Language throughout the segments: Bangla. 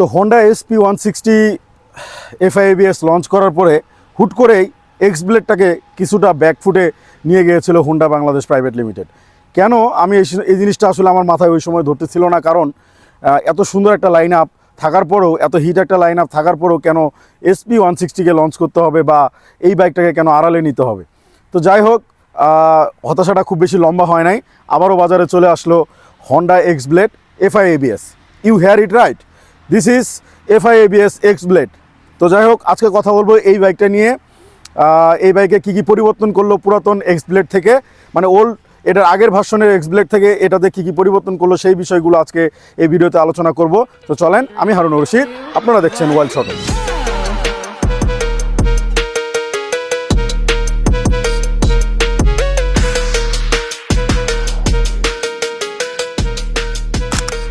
তো হোন্ডা SP160 FI লঞ্চ করার পরে হুট করেই এক্স ব্লেডটাকে কিছুটা ব্যাকফুটে নিয়ে গিয়েছিল হোন্ডা বাংলাদেশ প্রাইভেট লিমিটেড। কেন আমি এই জিনিসটা আসলে আমার মাথায় ওই সময় ধরতেছিল না, কারণ এত সুন্দর একটা লাইন আপ থাকার পরেও, এত হিট একটা লাইন আপ থাকার পরেও কেন SP160কে লঞ্চ করতে হবে বা এই বাইকটাকে কেন আড়ালে নিতে হবে। তো যাই হোক, হতাশাটা খুব বেশি লম্বা হয় নাই, আবারও বাজারে চলে আসলো Honda X Blade FI ABS। You hear it right, this is FI ABS X Blade. তো যাই হোক, আজকে কথা বলবো এই বাইকটা নিয়ে। এই বাইকে কী কী পরিবর্তন করলো পুরাতন এক্স ব্লেড থেকে, মানে ওল্ড এটার আগের ভার্সনের এক্স ব্লেড থেকে এটাতে কী কী পরিবর্তন করলো সেই বিষয়গুলো আজকে এই ভিডিওতে আলোচনা করব। তো চলেন, আমি হারুনুর রশিদ, আপনারা দেখছেন ওয়াইল্ড শট।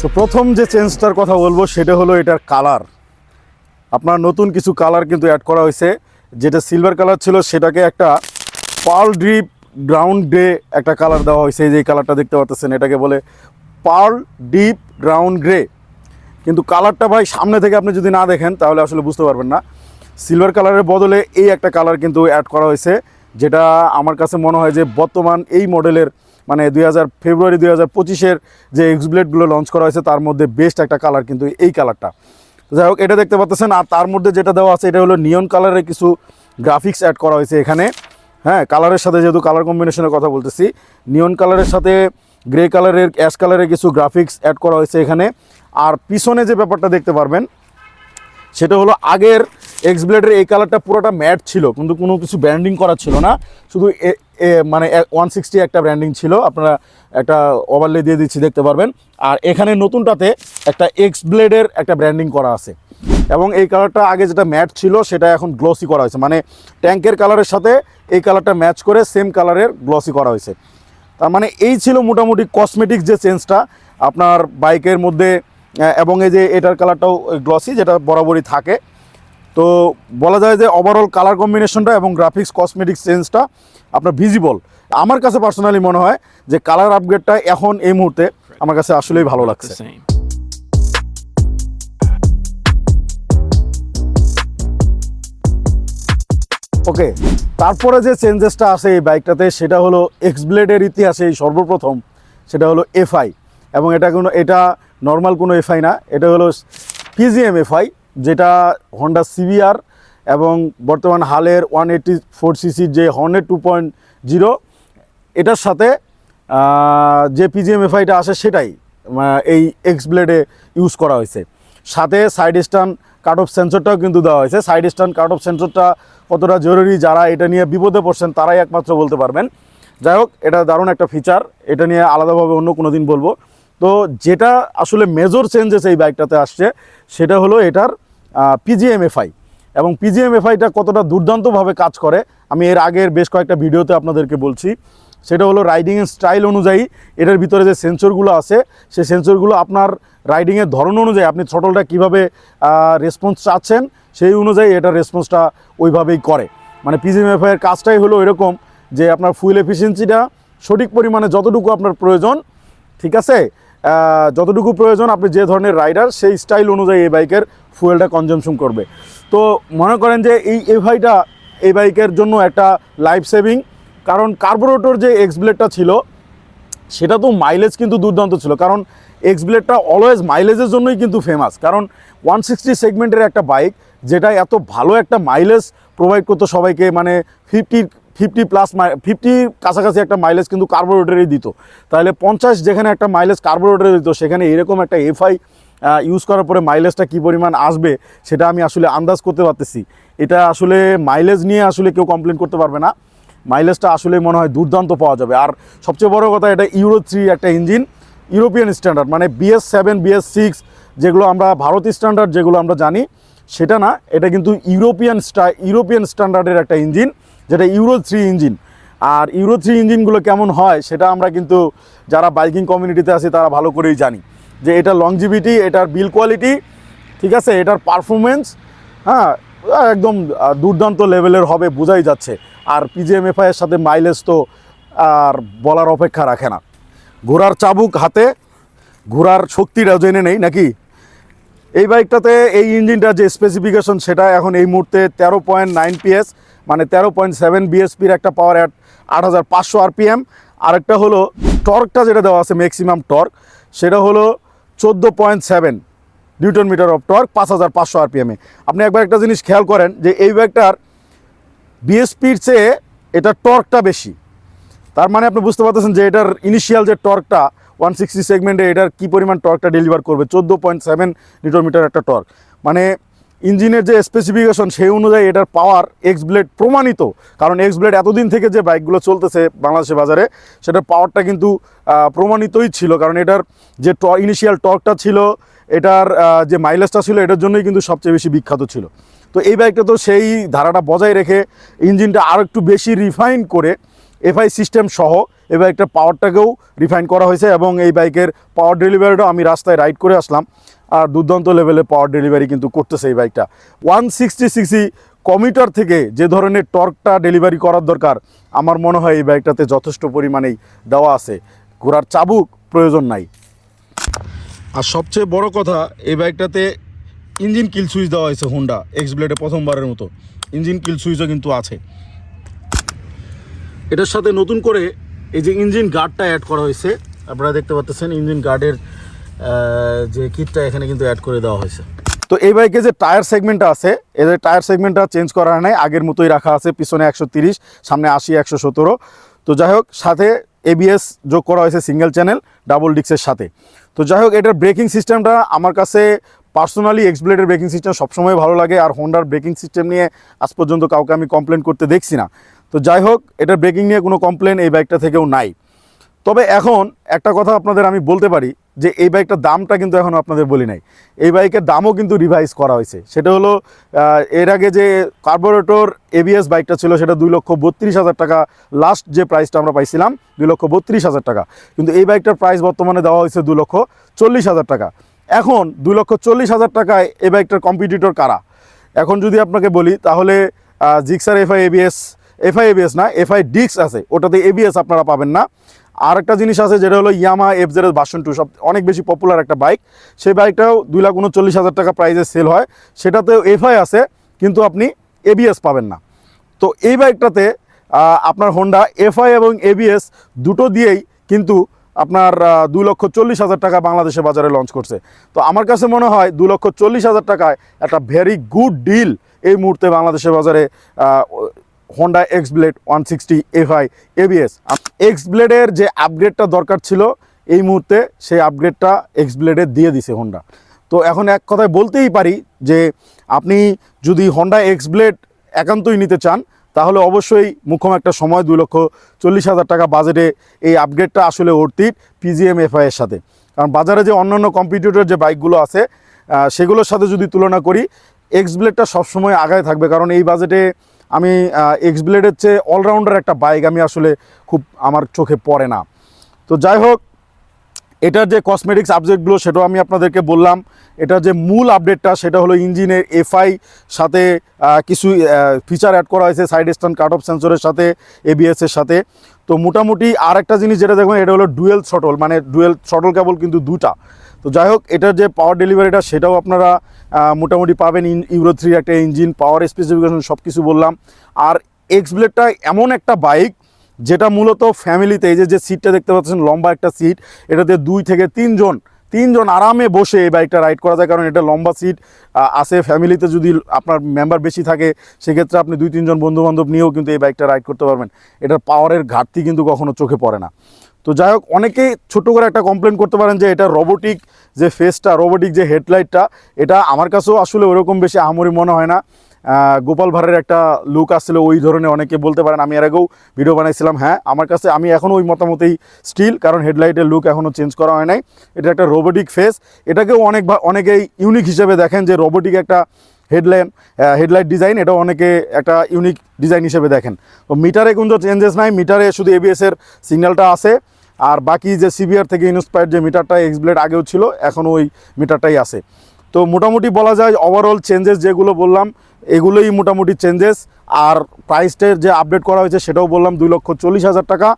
তো প্রথম যে চেঞ্জটার কথা বলবো সেটা হলো এটার কালার। আপনার নতুন কিছু কালার কিন্তু অ্যাড করা হয়েছে। যেটা সিলভার কালার ছিল সেটাকে একটা পার্ল ডিপ গ্রাউন্ড গ্রে একটা কালার দেওয়া হয়েছে। এই যে কালারটা দেখতে পাচ্ছেন, এটাকে বলে পার্ল ডিপ গ্রাউন্ড গ্রে। কিন্তু কালারটা ভাই সামনে থেকে আপনি যদি না দেখেন তাহলে আসলে বুঝতে পারবেন না। সিলভার কালারের বদলে এই একটা কালার কিন্তু অ্যাড করা হয়েছে, যেটা আমার কাছে মনে হয় যে বর্তমান এই মডেলের মানে ফেব্রুয়ারি 2025-এর যে এক্স ব্লেডগুলো লঞ্চ করা হয়েছে তার মধ্যে বেস্ট একটা কালার কিন্তু এই কালারটা। যাই হোক, এটা দেখতে পাচ্ছেন। আর তার মধ্যে যেটা দেওয়া আছে এটা হলো নিয়ন কালারের কিছু গ্রাফিক্স অ্যাড করা হয়েছে এখানে। হ্যাঁ, কালারের সাথে, যেহেতু কালার কম্বিনেশনের কথা বলতেছি, নিয়ন কালারের সাথে গ্রে কালারের, অ্যাশ কালারের কিছু গ্রাফিক্স অ্যাড করা হয়েছে এখানে। আর পিছনে যে ব্যাপারটা দেখতে পারবেন সেটা হলো আগের এক্স ব্লেডের এই কালারটা পুরোটা ম্যাট ছিল, কিন্তু কোনো কিছু ব্র্যান্ডিং করা ছিল না, শুধু মানে 160 একটা ব্র্যান্ডিং ছিল। আপনারা একটা ওভারলে দিয়ে দিচ্ছি, দেখতে পারবেন। আর এখানে নতুনটাতে একটা এক্স ব্লেডের একটা ব্র্যান্ডিং করা আছে, এবং এই কালারটা আগে যেটা ম্যাট ছিল সেটা এখন গ্লসি করা হয়েছে, মানে ট্যাঙ্কের কালারের সাথে এই কালারটা ম্যাচ করে সেম কালারের গ্লসি করা হয়েছে। তার মানে এই ছিল মোটামুটি কসমেটিক যে চেঞ্জটা আপনার বাইকের মধ্যে। এবং এই যে এটার কালারটাও গ্লসি, যেটা বরাবরই থাকে। তো বলা যায় যে ওভারঅল কালার কম্বিনেশনটা এবং গ্রাফিক্স কসমেটিক্স চেঞ্জটা আপনার ভিজিবল। আমার কাছে পার্সোনালি মনে হয় যে কালার আপগ্রেডটা এখন এই মুহূর্তে আমার কাছে আসলেই ভালো লাগছে। ওকে, তারপরে যে চেঞ্জেসটা আছে এই বাইকটাতে সেটা হলো এক্স ব্লেডের ইতিহাসে সর্বপ্রথম, সেটা হলো FI। এবং এটা নর্মাল কোনো FI না, এটা হলো PGM FI, যেটা হোন্ডা CBR এবং বর্তমান হালের 184cc যে হর্নেট 2.0 এটার সাথে যে PGM FIটা আসে সেটাই এই এক্স ব্লেডে ইউজ করা হয়েছে। সাথে সাইড স্ট্যান্ড কাট অফ সেন্সরটাও কিন্তু দেওয়া হয়েছে। সাইড স্ট্যান্ড কাট অফ সেন্সরটা কতটা জরুরি, যারা এটা নিয়ে বিপদে পড়ছেন তারাই একমাত্র বলতে পারবেন। যাই হোক, এটা দারুণ একটা ফিচার, এটা নিয়ে আলাদাভাবে অন্য কোনো দিন বলবো। তো যেটা আসলে মেজর চেঞ্জেস এই বাইকটাতে আসছে সেটা হলো এটার PGM FI। এবং PGM FIটা কতটা দুর্দান্তভাবে কাজ করে আমি এর আগের বেশ কয়েকটা ভিডিওতে আপনাদেরকে বলছি। সেটা হলো রাইডিংয়ের স্টাইল অনুযায়ী এটার ভিতরে যে সেন্সরগুলো আছে সেই সেন্সরগুলো আপনার রাইডিংয়ের ধরন অনুযায়ী আপনি থ্রটলটা কীভাবে রেসপন্স চাচ্ছেন সেই অনুযায়ী এটার রেসপন্সটা ওইভাবেই করে। মানে PGM FI এর কাজটাই হলো এরকম যে আপনার ফুয়েল এফিসিয়েন্সিটা সঠিক পরিমাণে যতটুকু আপনার প্রয়োজন, ঠিক আছে, যতটুকু প্রয়োজন আপনি যে ধরনের রাইডার সেই স্টাইল অনুযায়ী এই বাইকের ফুয়েলটা কনজামশন করবে। তো মনে করেন যে এই FIটা এই বাইকের জন্য একটা লাইফ সেভিং, কারণ কার্বোরেটর যে এক্স ব্লেডটা ছিল সেটা তো মাইলেজ কিন্তু দুর্দান্ত ছিল, কারণ এক্স ব্লেডটা অলওয়েজ মাইলেজের জন্যই কিন্তু ফেমাস। কারণ 160 সেগমেন্টের একটা বাইক যেটা এত ভালো একটা মাইলেজ প্রোভাইড করতো সবাইকে, মানে 50 কাছাকাছি একটা মাইলেজ কিন্তু কার্বোরেটরেই দিত। তাহলে 50 যেখানে একটা মাইলেজ কার্বোরেটরে দিত, সেখানে এরকম একটা FI ইউজ করার পরে মাইলেজটা কী পরিমাণ আসবে সেটা আমি আসলে আন্দাজ করতে পারতেছি। এটা আসলে মাইলেজ নিয়ে আসলে কেউ কমপ্লেন করতে পারবে না, মাইলেজটা আসলে মনে হয় দুর্দান্ত পাওয়া যাবে। আর সবচেয়ে বড় কথা, এটা Euro 3 একটা ইঞ্জিন, ইউরোপিয়ান স্ট্যান্ডার্ড, মানে BS7 BS6 যেগুলো আমরা ভারতীয় স্ট্যান্ডার্ড যেগুলো আমরা জানি সেটা না, এটা কিন্তু ইউরোপিয়ান স্ট্যান্ডার্ডের একটা ইঞ্জিন, যেটা Euro 3 ইঞ্জিন। আর Euro 3 ইঞ্জিনগুলো কেমন হয় সেটা আমরা কিন্তু যারা বাইকিং কমিউনিটিতে আছি তারা ভালো করেই জানি, যে এটার লংজিভিটি, এটার বিল কোয়ালিটি, ঠিক আছে, এটার পারফরমেন্স, হ্যাঁ, একদম দুর্দান্ত লেভেলের হবে, বোঝাই যাচ্ছে। আর PGM FI এর সাথে মাইলেজ তো আর বলার অপেক্ষা রাখে না। ঘোড়ার চাবুক হাতে, ঘোড়ার শক্তিটাও জেনে নেই নাকি। এই বাইকটাতে এই ইঞ্জিনটার যে স্পেসিফিকেশন সেটা এখন এই মুহূর্তে 13.9 PS, মানে 13.7 বিএসপির একটা পাওয়ার অ্যাট 8500 RPM। আরেকটা হলো টর্কটা যেটা দেওয়া আছে ম্যাক্সিমাম টর্ক, সেটা হলো 14.7 নিউটন মিটার অফ টর্ক 5500 RPM-এ। আপনি একবার একটা জিনিস খেয়াল করেন যে এই বাইকটার বিএসপির চেয়ে এটার টর্কটা বেশি। তার মানে আপনি বুঝতে পারতেছেন যে এটার ইনিশিয়াল যে টর্কটা 160 সেগমেন্টে এটার কী পরিমাণ টর্কটা ডেলিভার করবে, 14.7 নিউটন মিটার একটা টর্ক। মানে ইঞ্জিনের যে স্পেসিফিকেশন সেই অনুযায়ী এটার পাওয়ার এক্স ব্লেড প্রমাণিত। কারণ এক্স ব্লেড এতদিন থেকে যে বাইকগুলো চলতেছে বাংলাদেশের বাজারে সেটার পাওয়ারটা কিন্তু প্রমাণিতই ছিল। কারণ এটার যে ইনিশিয়াল টর্কটা ছিল, এটার যে মাইলেজটা ছিল, এটার জন্যই কিন্তু সবচেয়ে বেশি বিখ্যাত ছিল। তো এই বাইকটা তো সেই ধারাটা বজায় রেখে ইঞ্জিনটা আরও একটু বেশি রিফাইন করে এফআই সিস্টেম সহ এই বাইকটার পাওয়ারটাকেও রিফাইন করা হয়েছে। এবং এই বাইকের পাওয়ার ডেলিভারিটাও আমি রাস্তায় রাইড করে আসলাম, আর দুর্দান্ত লেভেলে পাওয়ার ডেলিভারি কিন্তু করতেছে এই বাইকটা। 160 সিসি কমিটার থেকে যে ধরনের টর্কটা ডেলিভারি করার দরকার, আমার মনে হয় এই বাইকটাতে যথেষ্ট পরিমাণেই দেওয়া আছে, ঘোরার চাবুক প্রয়োজন নাই। আর সবচেয়ে বড় কথা, এই বাইকটাতে ইঞ্জিন কিল সুইচ দেওয়া হয়েছে হোন্ডা এক্স ব্লেডে প্রথমবারের মতো ইঞ্জিন কিল সুইচও কিন্তু আছে। এটার সাথে নতুন করে এই যে ইঞ্জিন গার্ডটা অ্যাড করা হয়েছে, আপনারা দেখতে পাচ্ছেন ইঞ্জিন গার্ডের যে কিটটা এখানে কিন্তু অ্যাড করে দেওয়া হয়েছে। তো এই বাইকে যে টায়ার সেগমেন্টটা আছে, এদের টায়ার সেগমেন্টটা চেঞ্জ করা নাই, আগের মতোই রাখা আছে। পিছনে 130, সামনে 80, 117। তো যাই হোক, সাথে এবিএস যোগ করা হয়েছে সিঙ্গেল চ্যানেল ডাবল ডিক্সের সাথে। তো যাই হোক, এটার ব্রেকিং সিস্টেমটা আমার কাছে পার্সোনালি এক্স ব্লেডের ব্রেকিং সিস্টেম সবসময় ভালো লাগে, আর হোন্ডার ব্রেকিং সিস্টেম নিয়ে আজ পর্যন্ত কাউকে আমি কমপ্লেন করতে দেখছি না। তো যাই হোক, এটার ব্রেকিং নিয়ে কোনো কমপ্লেন এই বাইকটা থেকেও নাই। তবে এখন একটা কথা আপনাদের আমি বলতে পারি যে এই বাইকটার দামটা কিন্তু এখনও আপনাদের বলি নাই। এই বাইকের দামও কিন্তু রিভাইজ করা হয়েছে। সেটা হলো এর আগে যে কার্বোরেটর এবিএস বাইকটা ছিল সেটা 2,32,000 টাকা, লাস্ট যে প্রাইসটা আমরা পাইছিলাম 2,32,000 টাকা। কিন্তু এই বাইকটার প্রাইস বর্তমানে দেওয়া হয়েছে 2,40,000 টাকা। এখন 2,40,000 টাকায় এই বাইকটার কম্পিটিটর কারা? এখন যদি আপনাকে বলি তাহলে জিক্সার এফআই এবিএস না, এফআই ডিক্স আছে, ওটাতে এবিএস আপনারা পাবেন না। আর একটা জিনিস আছে যেটা হলো ইয়ামাহা FZS ভার্সন 2, সব অনেক বেশি পপুলার একটা বাইক। সেই বাইকটাও 2,39,000 টাকা প্রাইসে সেল হয়, সেটাতেও এফআই আছে, কিন্তু আপনি এবিএস পাবেন না। তো এই বাইকটাতে আপনার হোন্ডা এফআই এবং এবিএস দুটো দিয়েই কিন্তু আপনার 2,40,000 টাকা বাংলাদেশের বাজারে লঞ্চ করছে। তো আমার কাছে মনে হয় 2,40,000 টাকায় একটা ভেরি গুড ডিল এই মুহূর্তে বাংলাদেশের বাজারে Honda X blade 160 FI ABS. X ব্লেডের যে আপগ্রেডটা দরকার ছিল এই মুহূর্তে সেই আপগ্রেডটা এক্স ব্লেডে দিয়ে দিছে হোন্ডা। তো এখন এক কথায় বলতেই পারি যে আপনি যদি হোন্ডা এক্স ব্লেড একান্তই নিতে চান তাহলে অবশ্যই মুখ্যম একটা সময় 2,40,000 টাকা বাজেটে এই আপগ্রেডটা আসলে অর্থিত পিজিএম এফআই এর সাথে। কারণ বাজারে যে অন্যান্য কম্পিটিটর যে বাইকগুলো আছে সেগুলোর সাথে যদি তুলনা করি, এক্স ব্লেডটা সবসময় আগায় থাকবে। কারণ এই বাজেটে আমি এক্স ব্লেডের চেয়ে অলরাউন্ডার একটা বাইক আমি আসলে খুব আমার চোখে পড়ে না। তো যাই হোক, এটার যে কসমেটিক্স আপডেটগুলো সেটাও আমি আপনাদেরকে বললাম। এটার যে মূল আপডেটটা সেটা হলো ইঞ্জিনের এফআই সাথে কিছু ফিচার অ্যাড করা হয়েছে, সাইড স্ট্যান্ড কাট অফ সেন্সরের সাথে, এবিএসের সাথে। তো মোটামুটি আর একটা জিনিস যেটা দেখবেন, এটা হলো ডুয়েল থ্রটল, মানে ডুয়েল থ্রটল কেবল কিন্তু দুটা। তো যাই হোক, এটার যে পাওয়ার ডেলিভারিটা সেটাও আপনারা মোটামুটি পাবেন। ইউরো 3 একটা ইঞ্জিন, পাওয়ার স্পেসিফিকেশন সব কিছু বললাম। আর এক্স ব্লেডটা এমন একটা বাইক যেটা মূলত ফ্যামিলিতে, এই যে সিটটা দেখতে পাচ্ছেন লম্বা একটা সিট, এটাতে 2 থেকে 3 জন আরামে বসে এই বাইকটা রাইড করা যায়। কারণ এটা লম্বা সিট আছে। ফ্যামিলিতে যদি আপনার মেম্বার বেশি থাকে সেক্ষেত্রে আপনি 2-3 জন বন্ধুবান্ধব নিয়েও কিন্তু এই বাইকটা রাইড করতে পারবেন। এটার পাওয়ারের ঘাটতি কিন্তু কখনো চোখে পড়ে না। তো যাই হোক, অনেকেই ছোটো করে একটা কমপ্লেন করতে পারেন যে এটা রোবোটিক যে ফেসটা, রোবোটিক যে হেডলাইটটা, এটা আমার কাছেও আসলে ওরকম বেশি আহামরি মনে হয় না। গোপাল ভাঁড়ের একটা লুক আসছিল ওই ধরনের, অনেকে বলতে পারেন। আমি এর আগেও ভিডিও বানাইছিলাম। হ্যাঁ, আমার কাছে আমি এখনও ওই মতামতেই স্টিল, কারণ হেডলাইটের লুক এখনও চেঞ্জ করা হয় নাই। এটা একটা রোবোটিক ফেস, এটাকেও অনেকেই ইউনিক হিসেবে দেখেন যে রোবোটিক একটা হেডলাইট ডিজাইন, এটাও অনেকে একটা ইউনিক ডিজাইন হিসেবে দেখেন। তো মিটারে কোনো চেঞ্জেস নাই, মিটারে শুধু এবিএসের সিগন্যালটা আছে। আর বাকি যে সিবিআর থেকে ইন্সপায়ার্ড যে মিটারটা এক্স ব্লেড আগেও ছিল, এখনও ওই মিটারটাই আছে। তো মোটামুটি বলা যায় ওভারঅল চেঞ্জেস যেগুলো বললাম এগুলোই মোটামুটি চেঞ্জেস। আর প্রাইসটার যে আপডেট করা হয়েছে সেটাও বললাম 2,40,000 টাকা।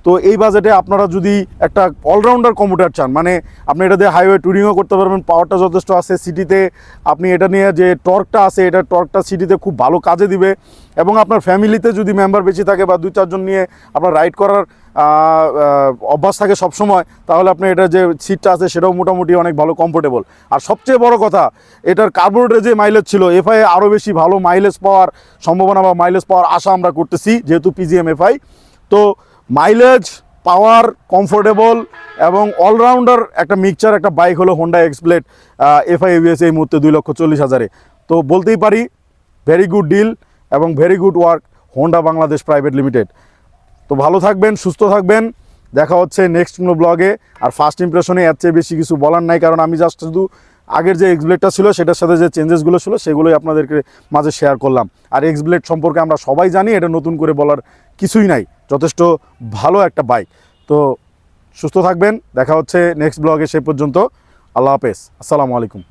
তো এই বাজেটে আপনারা যদি একটা অলরাউন্ডার কম্পিউটার চান, মানে আপনি এটা দিয়ে হাইওয়ে ট্যুরিংও করতে পারবেন, পাওয়ারটা যথেষ্ট আছে, সিটিতে আপনি এটা নিয়ে যে টর্কটা আছে এটা টর্কটা সিটিতে খুব ভালো কাজে দিবে, এবং আপনার ফ্যামিলিতে যদি মেম্বার বেশি থাকে বা 2-4 জন নিয়ে আপনার রাইড করার অভ্যাস থাকে সবসময়, তাহলে আপনি এটা যে সিটটা আছে সেটাও মোটামুটি অনেক ভালো কমফোর্টেবল। আর সবচেয়ে বড় কথা, এটার কার্বোরেটরে যে মাইলেজ ছিল, এফআই আরও বেশি ভালো মাইলেজ পাওয়ার সম্ভাবনা বা মাইলেজ পাওয়ার আশা আমরা করতেছি, যেহেতু পিজিএম এফআই। তো মাইলেজ, পাওয়ার, কমফোর্টেবল এবং অলরাউন্ডার একটা মিক্সচার একটা বাইক হলো হোন্ডা এক্সব্লেড এফআই এবিএস এই মুহূর্তে 2,40,000-এ। তো বলতেই পারি ভেরি গুড ডিল এবং very good work Honda Bangladesh private limited. তো ভালো থাকবেন, সুস্থ থাকবেন, দেখা হচ্ছে নেক্সট কোনো ব্লগে। আর ফার্স্ট ইমপ্রেশনে এর চেয়ে বেশি কিছু বলার নাই, কারণ আমি জাস্ট শুধু আগের যে এক্সব্লেডটা ছিল সেটার সাথে যে চেঞ্জেসগুলো ছিল সেগুলোই আপনাদেরকে মাঝে শেয়ার করলাম। আর এক্সব্লেড সম্পর্কে আমরা সবাই জানি, এটা নতুন করে বলার কিছুই নাই, যথেষ্ট ভালো একটা বাইক। তো সুস্থ থাকবেন, দেখা হচ্ছে নেক্সট ব্লগে, সেই পর্যন্ত আল্লাহ হাফেজ, আসসালামু আলাইকুম।